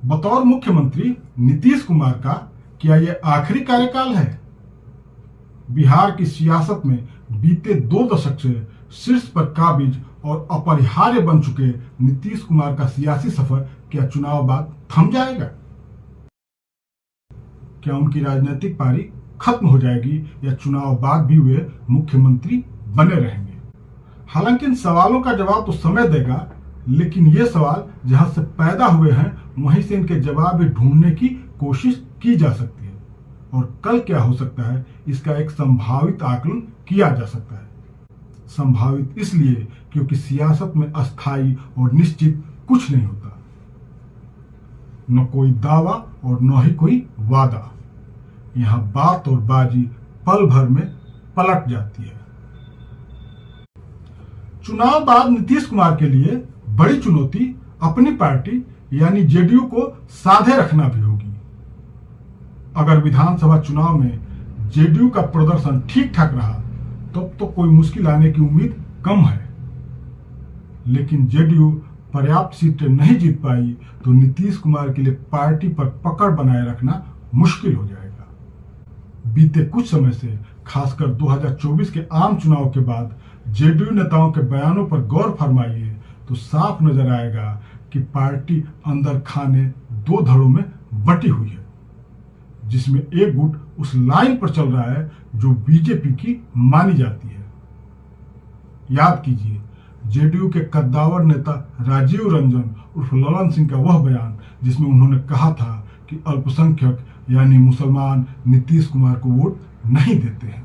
बतौर मुख्यमंत्री नीतीश कुमार का क्या यह आखिरी कार्यकाल है? बिहार की सियासत में बीते 2 दशक से शीर्ष पर काबिज और अपरिहार्य बन चुके नीतीश कुमार का सियासी सफर क्या चुनाव बाद थम जाएगा? क्या उनकी राजनीतिक पारी खत्म हो जाएगी या चुनाव बाद भी वे मुख्यमंत्री बने रहेंगे? हालांकि इन सवालों का जवाब तो समय देगा, लेकिन ये सवाल जहां से पैदा हुए हैं वहीं से इनके जवाब भी ढूंढने की कोशिश की जा सकती है। और कल क्या हो सकता है इसका एक संभावित आकलन किया जा सकता है। संभावित इसलिए क्योंकि सियासत में अस्थायी और निश्चित कुछ नहीं होता, न कोई दावा और न ही कोई वादा। यहां बात और बाजी पल भर में पलट जाती है। चुनाव बाद नीतीश कुमार के लिए बड़ी चुनौती अपनी पार्टी यानी जेडीयू को साधे रखना भी होगी। अगर विधानसभा चुनाव में जेडीयू का प्रदर्शन ठीक ठाक रहा तब तो कोई मुश्किल आने की उम्मीद कम है, लेकिन जेडीयू पर्याप्त सीटें नहीं जीत पाई तो नीतीश कुमार के लिए पार्टी पर पकड़ बनाए रखना मुश्किल हो जाएगा। बीते कुछ समय से खासकर 2024 के आम चुनाव के बाद जेडीयू नेताओं के बयानों पर गौर फरमाइए तो साफ नजर आएगा कि पार्टी अंदर खाने 2 धड़ों में बटी हुई है, जिसमें एक गुट उस लाइन पर चल रहा है जो बीजेपी की मानी जाती है। याद कीजिए, जेडीयू के कद्दावर नेता राजीव रंजन उर्फ ललन सिंह का वह बयान जिसमें उन्होंने कहा था कि अल्पसंख्यक यानी मुसलमान नीतीश कुमार को वोट नहीं देते हैं।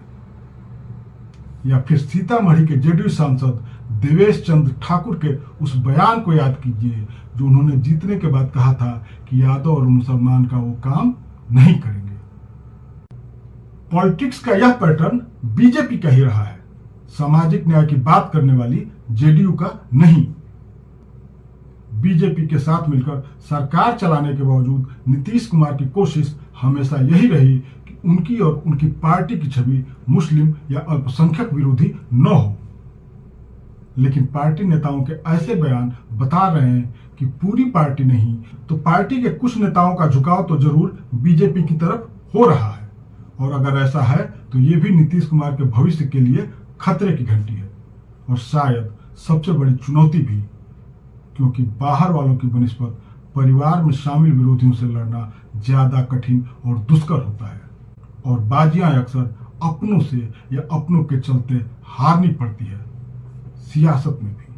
या फिर सीतामढ़ी के जेडीयू सांसद देवेश चंद्र ठाकुर के उस बयान को याद कीजिए जो उन्होंने जीतने के बाद कहा था कि यादव और मुसलमान का वो काम नहीं करेंगे। पॉलिटिक्स का यह पैटर्न बीजेपी का ही रहा है, सामाजिक न्याय की बात करने वाली जेडीयू का नहीं। बीजेपी के साथ मिलकर सरकार चलाने के बावजूद नीतीश कुमार की कोशिश हमेशा यही रही कि उनकी और उनकी पार्टी की छवि मुस्लिम या अल्पसंख्यक विरोधी न हो। लेकिन पार्टी नेताओं के ऐसे बयान बता रहे हैं कि पूरी पार्टी नहीं तो पार्टी के कुछ नेताओं का झुकाव तो जरूर बीजेपी की तरफ हो रहा है। और अगर ऐसा है तो ये भी नीतीश कुमार के भविष्य के लिए खतरे की घंटी है और शायद सबसे बड़ी चुनौती भी, क्योंकि बाहर वालों की बनिस्बत परिवार में शामिल विरोधियों से लड़ना ज्यादा कठिन और दुष्कर होता है और बाजियां अक्सर अपनों से या अपनों के चलते हारनी पड़ती है, सियासत में भी।